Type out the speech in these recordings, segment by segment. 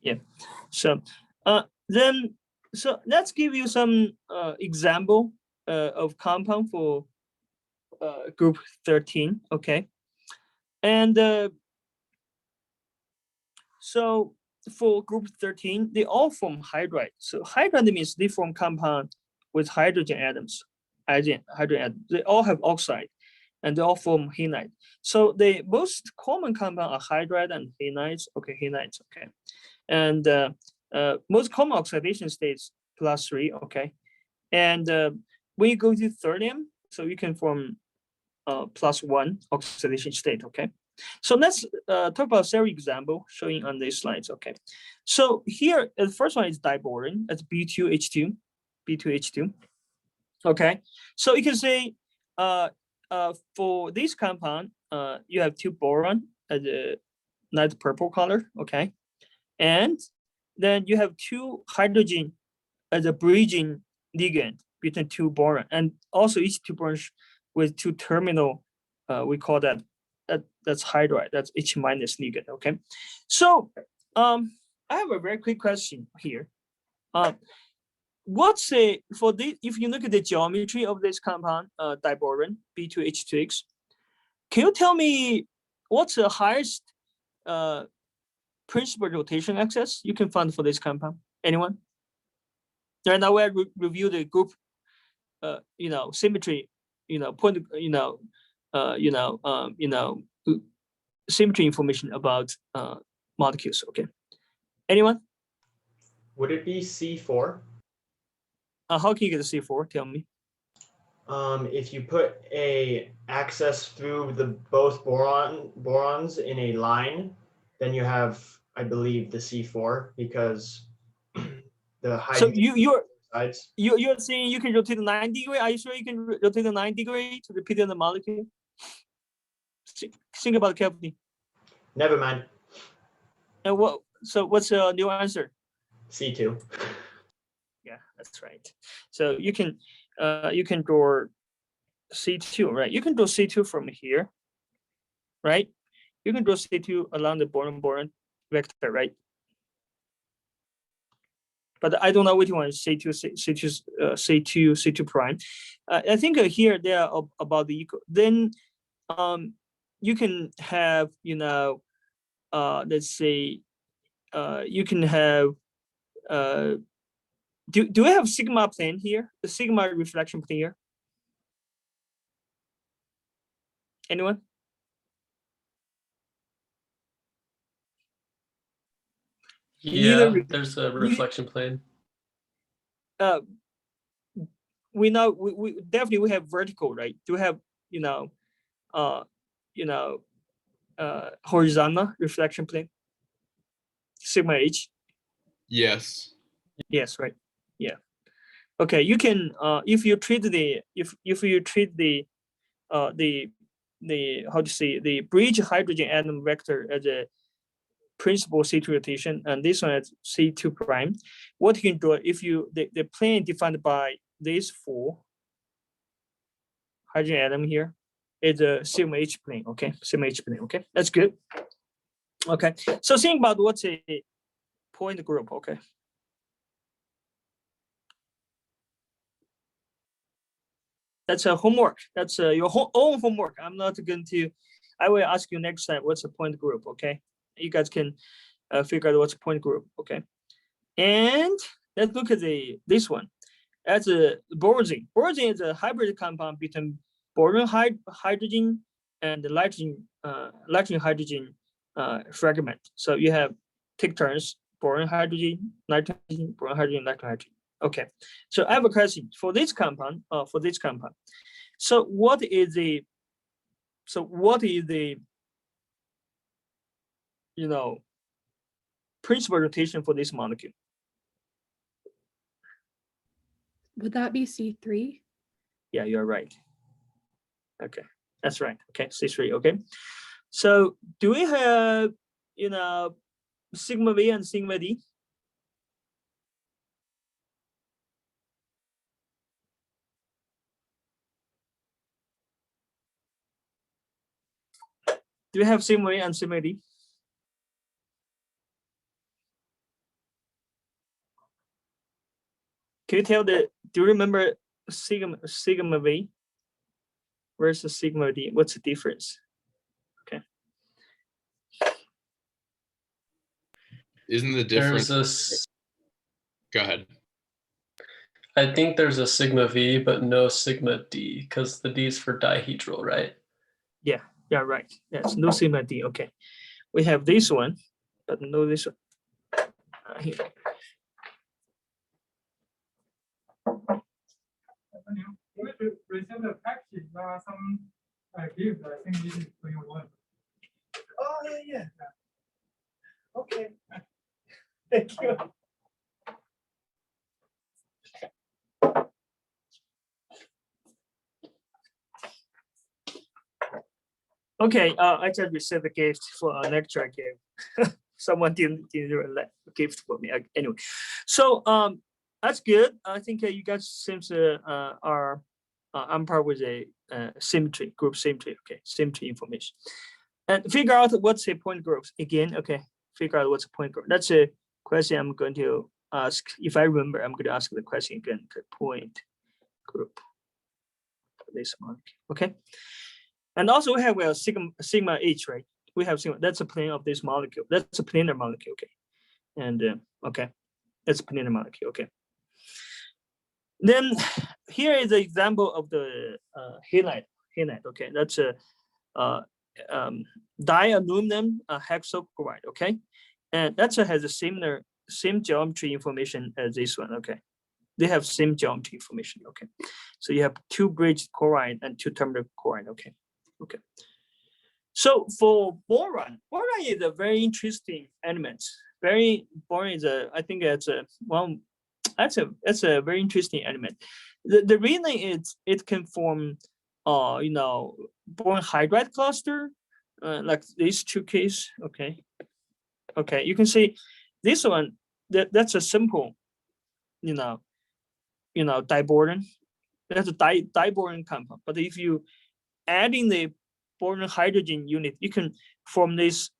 Yeah. So so let's give you some example of compound for group 13. Okay. And so for group 13, they all form hydride. So hydride means they form compound with hydrogen atoms. Hydrogen atoms. They all have oxide, and they all form halide. So the most common compound are hydride and halides. Okay, halides. Okay, and most common oxidation states +3. Okay, and when you go to thorium, so you can form +1 oxidation state. Okay. So let's talk about several examples showing on these slides. Okay, so here the first one is diboron. That's B2H2, B2H2. Okay, so you can say for this compound, you have 2 boron as a light purple color. Okay, and then you have 2 hydrogen as a bridging ligand between 2 boron, and also each 2 boron with 2 terminal. We call that's hydride. That's H- ligand. Okay, so I have a very quick question here. What's for the, if you look at the geometry of this compound, diboron B2H2X, can you tell me what's the highest principal rotation axis you can find for this compound? Anyone? Right now we review the group, symmetry, point, symmetry information about molecules. Okay, anyone? Would it be C4? How can you get a C4? Tell me. If you put a axis through the both borons in a line, then you have, I believe, the C4 because the hydrogen. So you're saying you can rotate the 90 degree? Are you sure you can rotate the 90 degree to repeat the molecule? Think about it carefully. Never mind. And what's your new answer? C2. Yeah, that's right. So you can draw C2, right? You can draw C2 from here, right? You can draw C2 along the boron vector, right? But I don't know which one is C2 prime. I think here they are about the equal. Then you can have, let's say, you can have, do we have sigma plane here? The sigma reflection plane here? Anyone? Yeah, there's a reflection plane. We know we definitely have vertical, right? Do we have horizontal reflection plane? Sigma H. Yes. Yes, right. Yeah. Okay, you can if you treat the how to say, the bridge hydrogen atom vector as a principal C2 rotation, and this one is C2 prime. What you can do if you the plane defined by these 4 hydrogen atom here is a sigma H plane. Okay, sigma H plane. Okay, that's good. Okay, so think about what's a point group. Okay. That's a homework. That's your own homework. I'm not going to. I will ask you next time what's a point group. Okay, you guys can figure out what's a point group. Okay, and let's look at this one. That's a borazine. Borazine is a hybrid compound between boron hydrogen and the nitrogen hydrogen fragment. So you have take turns: boron hydrogen, nitrogen, boron hydrogen, nitrogen hydrogen. Okay, so I have a question for this compound. So what is the principal rotation for this molecule? Would that be C3? Yeah, you're right. Okay, that's right. Okay, C3. Okay, so do we have sigma V and sigma D? Do we have sigma V and sigma D? Can you tell do you remember sigma V versus sigma D? What's the difference? Okay. Isn't the difference? Go ahead. I think there's a sigma V, but no sigma D, because the D is for dihedral, right? Yeah, right. Yes, no sigma D. Okay. We have this one, but no this one. Here. We receive the package. There are some gifts. I think this is for you one. Oh yeah. Okay. Thank you. Okay, I just received a gift for a lecture I gave. Someone didn't let a gift for me. Anyway, so that's good. I think you guys seems are on par with a symmetry, group symmetry. Okay, symmetry information, and figure out what's a point group again. Okay, figure out what's a point group. That's a question I'm going to ask. If I remember, I'm going to ask the question again. Point group. This molecule. Okay. And also we have a sigma H, right? We have sigma, that's a plane of this molecule. That's a planar molecule, okay. And okay, that's a planar molecule, okay. Then here is an example of the halide, okay. That's a dialuminum hexachloride, okay. And that has a same geometry information as this one, okay. They have same geometry information, okay. So you have two bridge chloride and two terminal chloride, okay. Okay. So for boron is a very interesting element. Boron is I think it's that's a very interesting element. The reason is it can form boron hydride cluster, like these two cases. Okay. Okay, you can see this one that's a simple, diboron. That's a diboron compound. But if you adding the boron hydrogen unit, you can form this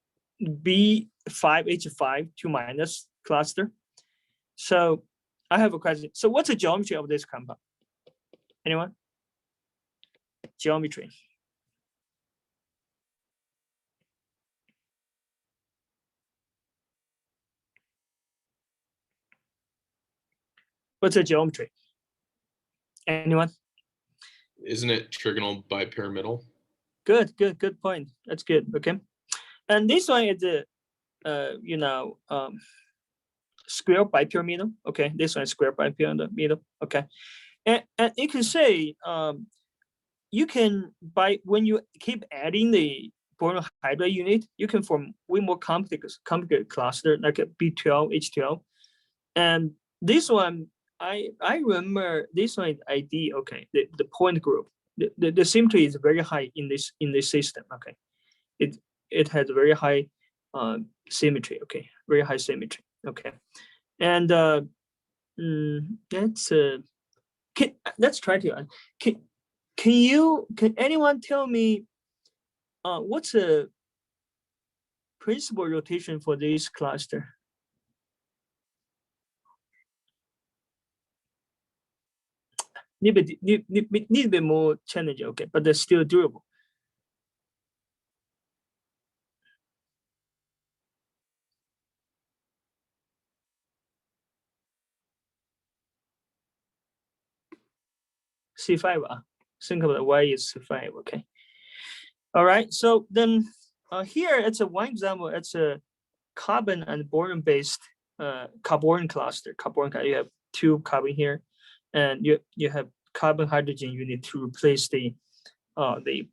B5H5 2- cluster. So I have a question. So what's the geometry of this compound? Anyone? Geometry. What's the geometry? Anyone? Isn't it trigonal bipyramidal? Good point. That's good. Okay. And this one is a square bipyramidal. Okay, this one is square bipyramidal. Okay, and you can say you can when you keep adding the boron hydride unit, you can form way more complicated cluster like a B12 H12, and this one I remember this one is ID. Okay, the point group. The symmetry is very high in this system. Okay, it has very high symmetry. Okay, very high symmetry. Okay, and let's try to can anyone tell me what's the principal rotation for this cluster? Need a bit more challenging, okay, but they're still durable. C5, think about why is C5, okay. All right, so then here it's one example. It's a carbon and boron based carbon cluster. You have two carbon here, and you have carbon hydrogen unit to replace the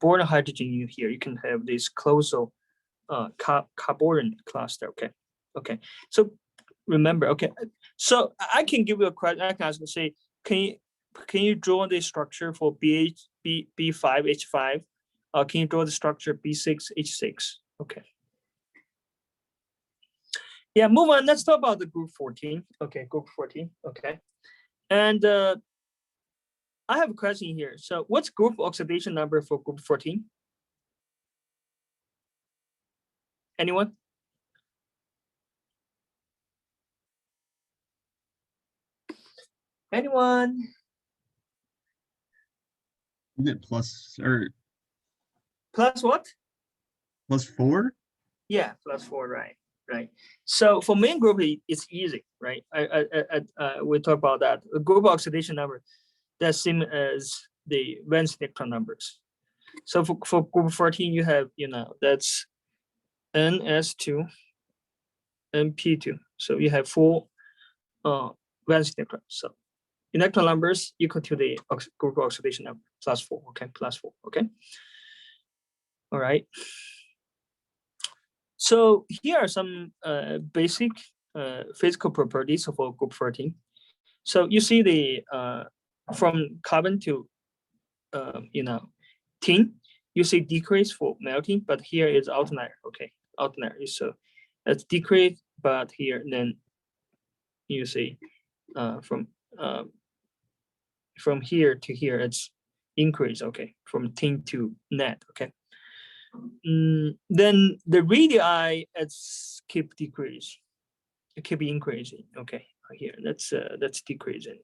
boron hydrogen unit here. You can have this closal carbon cluster. Okay. So remember, okay. So I can give you a question. I can ask you, say, can you draw the structure for B5H5? Can you draw the structure B6H6? Okay. Yeah, move on. Let's talk about the group 14. Okay, group 14. Okay. And I have a question here. So what's group oxidation number for group 14? Anyone? Anyone? Is it plus or Plus what? +4? Yeah, +4, right, right. So for main group, it's easy, right? We talk about that. The group oxidation number, that's same as the valence electron numbers. So for group 14, you have, that's NS2, NP2. So you have 4 valence electrons. So electron numbers equal to the group oxidation number, +4, okay, +4, okay. All right. So here are some basic physical properties of group 14. So you see the from carbon to tin, you see decrease for melting, but here is outlier. Okay, outlier. So it's decrease, but here then you see from here to here it's increase. Okay, from tin to net. Okay. Then the radii it's keep decrease, it keep increasing. Okay, here that's decreasing.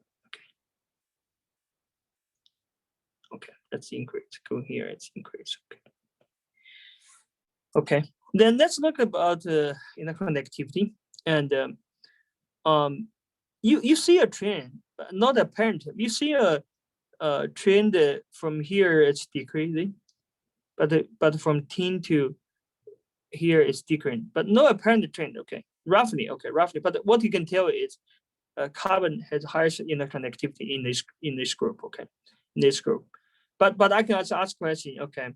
Okay, that's increase. Go here, it's increase. Okay. Okay. Then let's look about electronegativity, and you see a trend, not apparent. You see a trend from here it's decreasing, but from tin to here it's decreasing, but no apparent trend. Okay, roughly. Okay, roughly. But what you can tell is carbon has highest electronegativity in this group. Okay, in this group. But I can also ask question. Okay,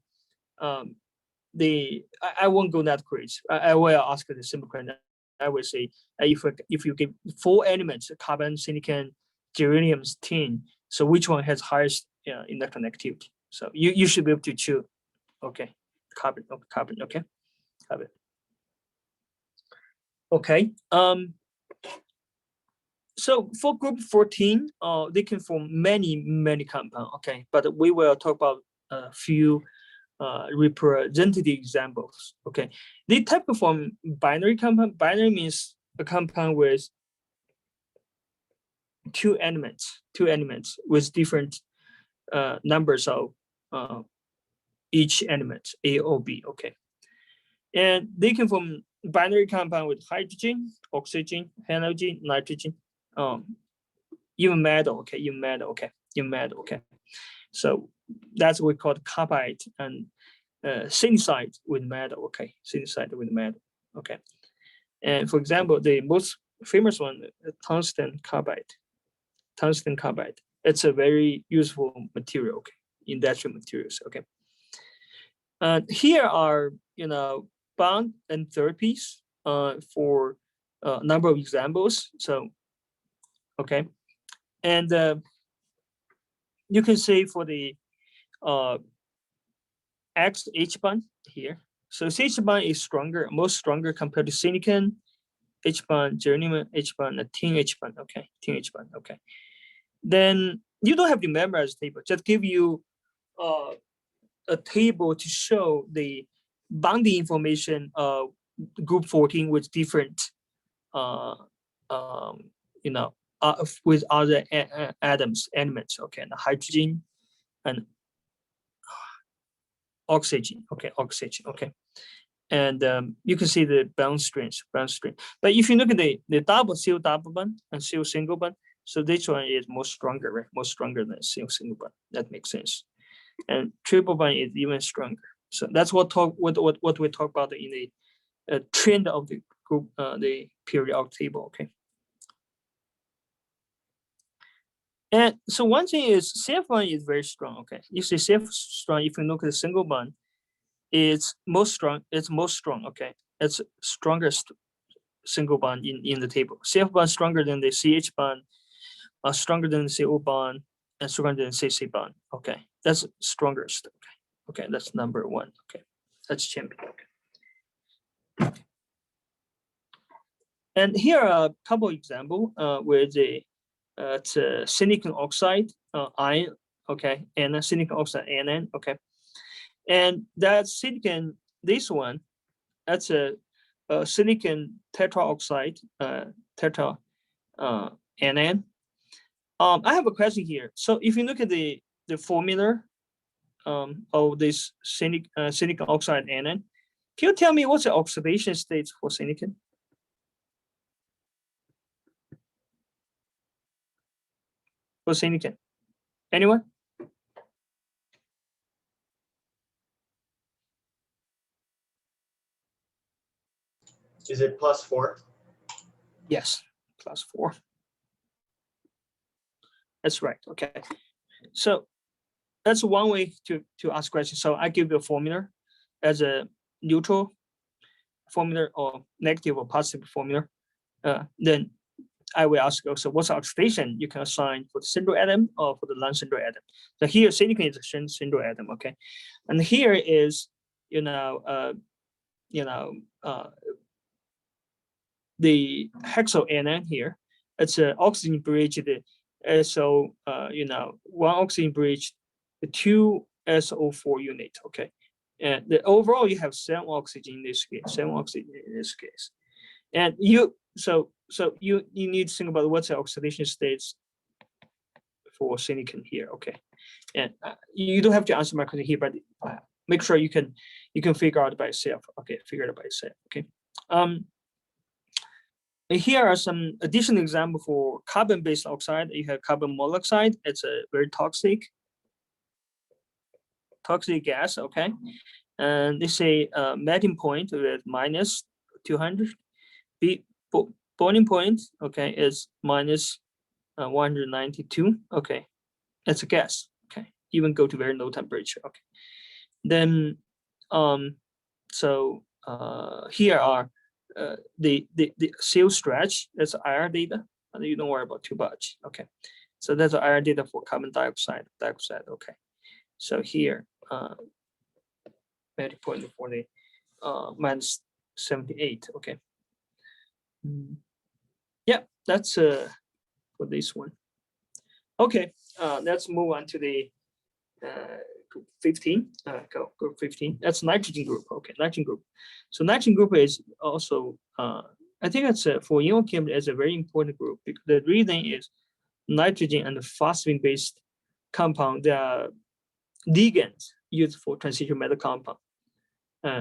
I won't go that crazy. I will ask the simple question. I will say if you give 4 elements, carbon, silicon, germanium, tin, so which one has highest electronegativity? So you should be able to choose. Okay, carbon. Okay, carbon. Okay. So for group 14, they can form many compounds. Okay, but we will talk about a few representative examples. Okay, they type of form binary compound. Binary means a compound with 2 elements with different numbers of each element, A or B. Okay, and they can form binary compound with hydrogen, oxygen, halogen, nitrogen, even metal. Okay, even metal. Okay, so that's what we call carbide and syntheside with metal. Okay, syntheside with metal. Okay, and for example, the most famous one, tungsten carbide. Tungsten carbide. It's a very useful material. Okay, industrial materials. Okay. Here are bond and therapies for a number of examples. So, okay, and you can see for the H bond here. So H bond is stronger compared to silicon, H bond, germanium, H bond, and tin H bond. Okay, tin H bond. Okay, then you don't have to memorize the table. Just give you a table to show the bonding information of group 14 with different, with other elements. Okay, and hydrogen and oxygen. Okay, oxygen. Okay, and you can see the bond strength. But if you look at the double bond and single bond, so this one is more stronger, right? More stronger than single bond. That makes sense. And triple bond is even stronger. So that's what we talk about in the trend of the group, the periodic table. Okay. And so one thing is CF bond is very strong. Okay, you see CF strong. If you look at the single bond, it's most strong. It's most strong. Okay, it's strongest single bond in the table. CF bond stronger than the CH bond, stronger than the CO bond, and stronger than CC bond. Okay, that's strongest. Okay, that's number 1. Okay, that's champion. Okay. And here are a couple examples where the silicon oxide ion. Okay, and silicon oxide anion. Okay, and that silicon, this one, that's a silicon tetraoxide tetra anion. I have a question here. So if you look at the formula of this silicon oxide anion, can you tell me what's the oxidation states for silicon? For silicon, anyone? Is it +4? Yes, +4. That's right. Okay, so that's one way to ask questions. So I give you a formula as a neutral formula or negative or positive formula. Then I will ask also what's the oxidation you can assign for the central atom or for the non-central atom. So here silicon is a central atom, okay, and here is the hexyl anion here. It's an oxygen bridge. So one oxygen bridge, the 2 SO4 unit. Okay, and the overall you have 7 oxygen in this case, and you need to think about what's the oxidation states for silicon here. Okay, and you don't have to answer my question here, but make sure you can figure out by yourself. Okay, figure it out by yourself. Okay. Here are some additional examples for carbon-based oxide. You have carbon monoxide. It's a very toxic gas. Okay, and they say melting point with -200. Boiling point, okay, is -192. Okay, it's a gas. Okay, even go to very low temperature. Okay, then here are the seal stretch. That's IR data, and you don't worry about too much. Okay, so that's IR data for carbon dioxide. Okay, so here melting point for the -78. Okay. Yeah, that's for this one. Okay, let's move on to the group 15. Group 15. That's nitrogen group. Okay, nitrogen group. So nitrogen group is also I think it's for inorganic chemistry is a very important group because the reason is nitrogen and the phosphine-based compound, they are ligands used for transition metal compound.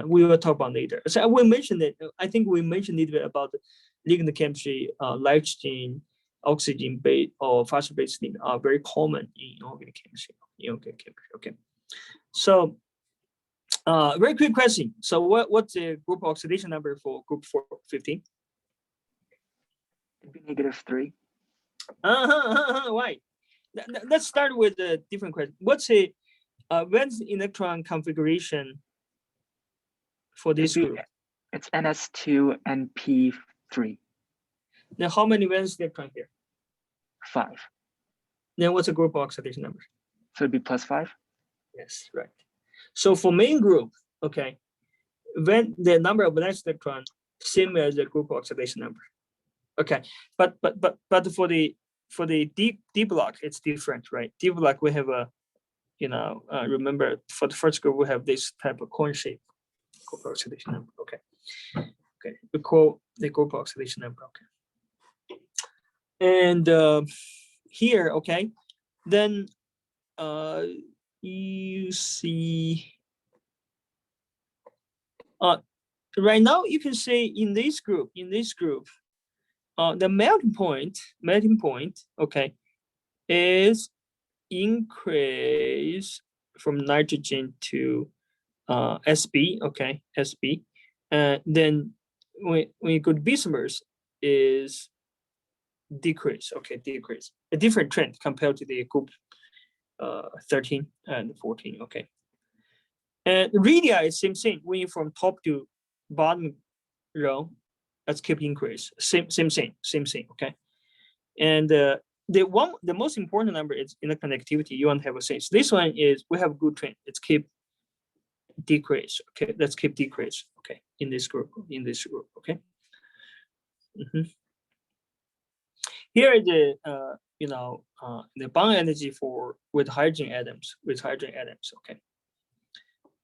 We will talk about later. So I will mention it. I think we mentioned a little bit about the ligand chemistry. Nitrogen, oxygen base or phosphate-based ligand are very common in organic chemistry. Okay. So very quick question. So what's the group oxidation number for group 15? -3. Why? Let's start with a different question. What's a valence electron configuration for this group? It's NS2 and P3. Then how many valence electron here? 5. Then what's the group oxidation number? So it'd be +5. Yes, right. So for main group, okay, when the number of valence electron same as the group oxidation number. Okay, but for the D block it's different, right? D block we have a remember for the first group we have this type of cone shape group oxidation number. Okay, we call the group oxidation number. Okay, and here, okay, then you see right now you can say in this group the melting point, okay, is increase from nitrogen to Sb, okay, Sb, and then when you go to bisomers is decrease, okay, decrease, a different trend compared to the group 13 and 14, okay. And radii is same thing. When you from top to bottom row, let's keep increase. Same thing, okay. And the most important number is interconnectivity. You want to have a sense. This one is we have good trend. Let's keep decrease. Okay, let's keep decrease. Okay, in this group. Okay. Here is the the bond energy with hydrogen atoms. Okay.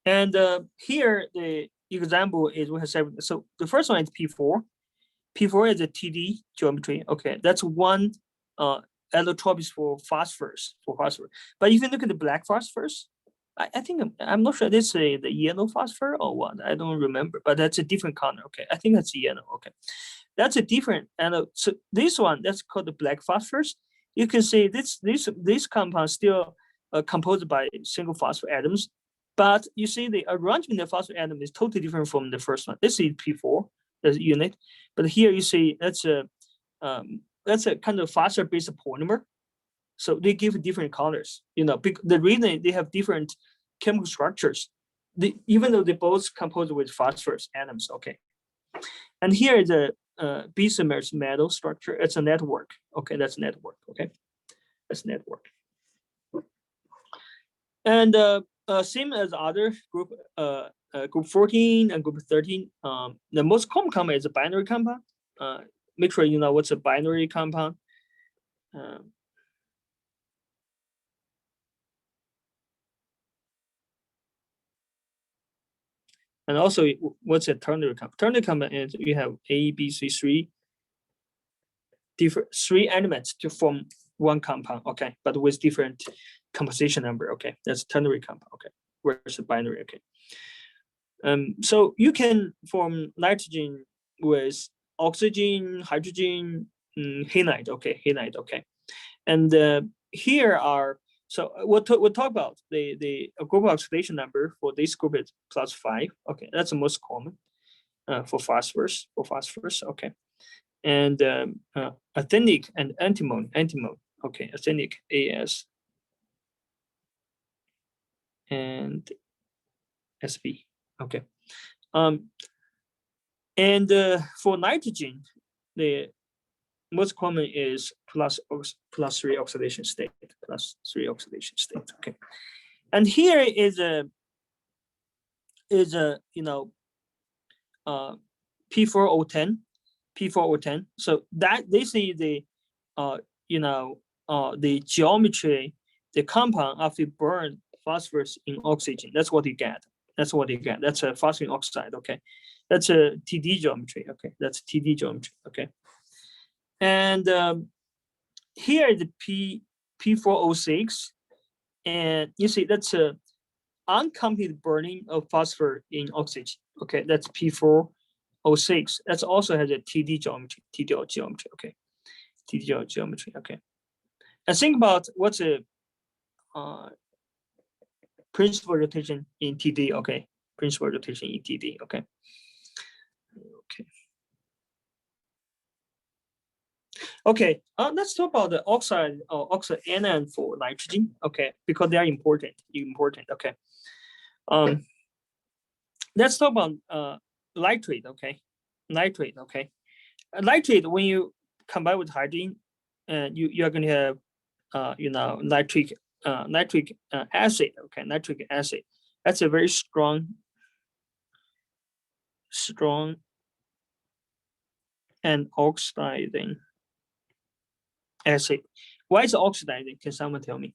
And here the example is we have 7. So the first one is P4. P4 is a TD geometry. Okay, that's one allotropes for phosphorus, But if you look at the black phosphorus, I think I'm not sure this is the yellow phosphor or what. I don't remember, but that's a different color. Okay, I think that's yellow. Okay, that's a different. And so this one, that's called the black phosphorus. You can see this compound still composed by single phosphor atoms, but you see the arrangement of phosphor atom is totally different from the first one. This is P4, the unit, but here you see that's a kind of phosphor-based polymer. So they give different colors. The reason they have different chemical structures, even though they both composed with phosphorus atoms. Okay, and here is a B-symers metal structure. It's a network. Okay, that's network. Okay, that's network. And same as other group, group 14 and group 13. The most common compound is a binary compound. Make sure you know what's a binary compound. And also, what's a ternary compound? Ternary compound is you have A, B, C, three elements to form one compound. Okay, but with different composition number. Okay, that's ternary compound. Okay, whereas a binary. Okay. So you can form nitrogen with oxygen, hydrogen, halide. Okay, halide. Okay, and here are. So we'll talk about the group oxidation number for this group is +5. Okay, that's the most common for phosphorus. Okay, and arsenic and antimony. Okay, arsenic AS and SV. Okay, and for nitrogen, the most common is +3 oxidation state, Okay, and here is a P4O10. So that this is the the geometry, the compound after you burn phosphorus in oxygen. That's what you get. That's a phosphine oxide. Okay, that's a TD geometry. Okay, that's TD geometry. Okay. And here is the P4O6, and you see that's a uncompleted burning of phosphor in oxygen. Okay, that's P4O6. That also has a TD geometry. Okay, TD geometry. Okay, and think about what's a principal rotation in TD. Okay, principal rotation in TD. Okay. Okay, let's talk about the oxide or oxide anion for nitrogen. Okay, because they are important. Okay. Let's talk about nitrate. Okay, nitrate. Okay, nitrate when you combine with hydrogen, you are going to have nitric acid. Okay, nitric acid. That's a very strong and oxidizing acid. Why is it oxidizing? Can someone tell me?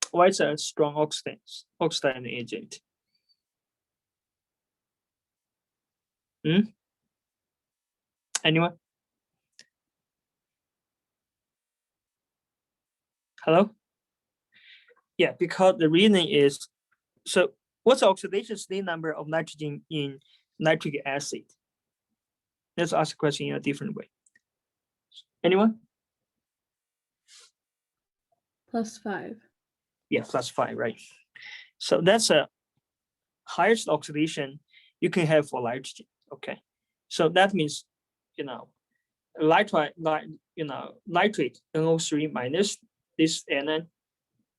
Why is it a strong oxidizing agent? Anyone? Hello? Yeah, because the reason is, so what's the oxidation state number of nitrogen in nitric acid? Let's ask the question in a different way. Anyone? +5. Yeah, +5, right? So that's a highest oxidation you can have for nitrogen. Okay, so that means nitrate NO3 minus this anion,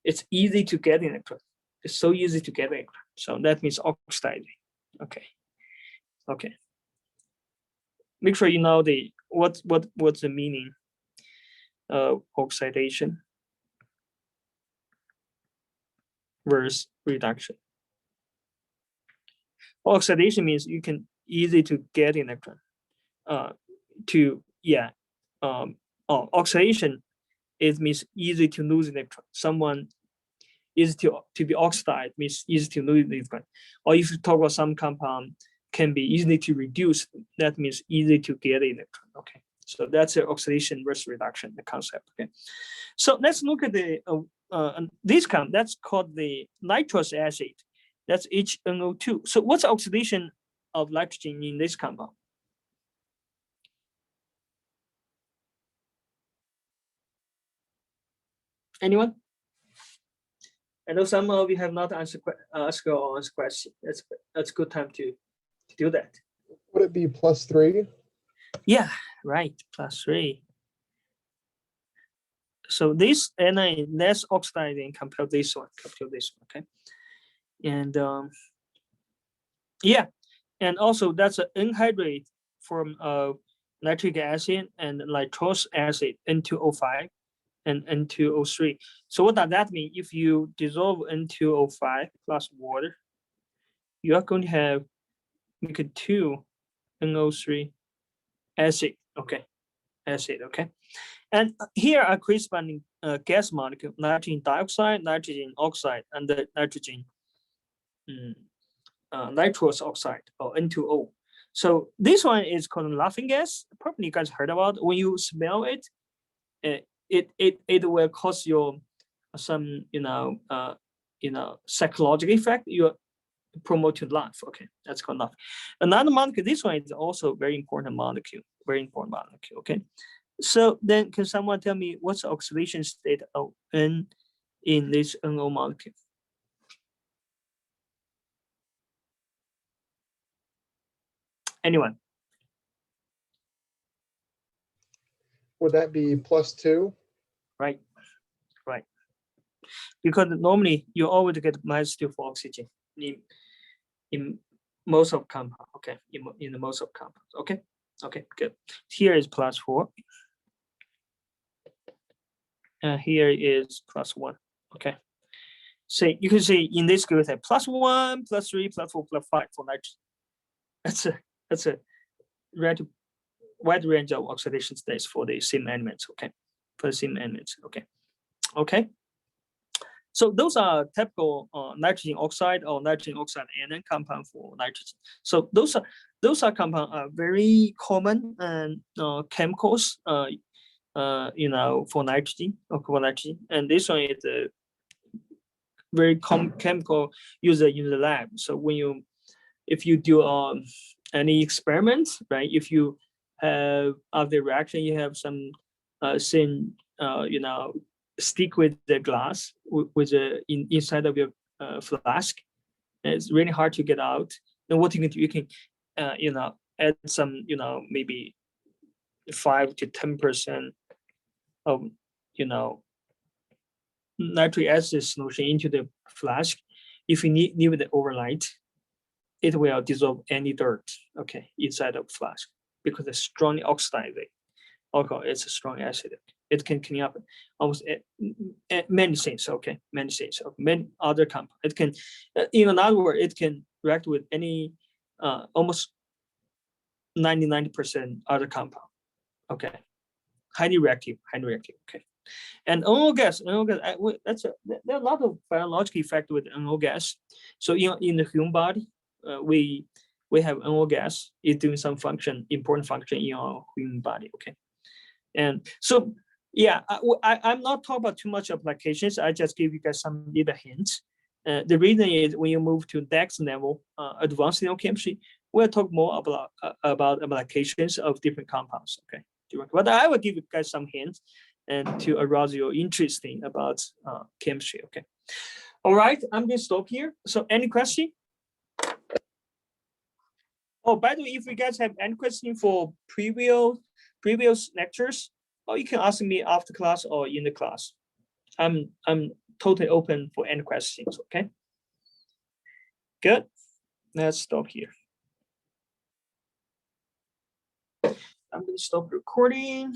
it's easy to get electron. It's so easy to get electron. So that means oxidizing. Okay. Make sure you know what's the meaning of oxidation versus reduction. Oxidation means you can easy to get electron. Oxidation, it means easy to lose electron. Someone easy to be oxidized means easy to lose electron. Or if you talk about some compound can be easily to reduce, that means easy to get electron. Okay, So that's the oxidation versus reduction, the concept. Okay. So let's look at the this compound. That's called the nitrous acid. That's HNO2. So what's the oxidation of nitrogen in this compound? Anyone? I know some of you have not answered question. That's a good time to do that. Would it be +3? Yeah, right. +3. So this anion less oxidizing compared to this one. Okay. And yeah, and also that's an anhydrate form of nitric acid and nitrous acid, N2O5 and N2O3. So what does that mean? If you dissolve N2O5 plus water, you are going to have make a 2NO3 acid. Okay, acid. Okay, and here are corresponding gas molecule: nitrogen dioxide, nitrogen oxide, and the nitrogen nitrous oxide, or N2O. So this one is called laughing gas. Probably you guys heard about. When you smell it, it will cause you some psychological effect. You promote to laugh. Okay, that's called laugh. Another molecule. This one is also very important molecule. Very important molecule. Okay. So then, can someone tell me what's the oxidation state of N in this NO molecule? Anyone? Would that be +2? Right. Because normally you always get -2 for oxygen in most of compound. Okay, in the most of compounds. Okay, good. Here is +4. And here is +1. Okay. So you can see in this group that +1, +3, +4, +5 for nitrogen. That's a wide range of oxidation states for the same elements. Okay, for the same elements. Okay. So those are typical nitrogen oxide or nitrogen oxide anion compound for nitrogen. So those are compounds are very common and chemicals. For nitrogen or for nitrogen, and this one is a very common chemical used in the lab. So if you do any experiments, right? If you have after reaction, you have some thin, stick with the glass with the inside of your flask. And it's really hard to get out. Then what you can do, you can add some maybe 5 to 10% of nitric acid solution into the flask. If you need the overnight, it will dissolve any dirt, okay, inside of flask, because it's strongly oxidizing alcohol. It's a strong acid. It can clean up almost many things. Okay, many things. Many other compounds. It can, in other words, it can react with any almost 90% other compound. Okay, highly reactive. Okay. And NO gas, there are a lot of biological effect with NO gas. So in the human body, we have NO gas. It's doing some important function in our human body. Okay, and so yeah, I'm not talking about too much applications. I just give you guys some little hints. The reason is when you move to next level, advanced chemistry, we'll talk more about applications of different compounds. Okay, but I will give you guys some hints and to arouse your interest about chemistry. Okay. All right, I'm going to stop here. So any question? Oh, by the way, if you guys have any question for previous lectures, or you can ask me after class or in the class. I'm totally open for any questions. Okay. Good. Let's stop here. I'm going to stop recording.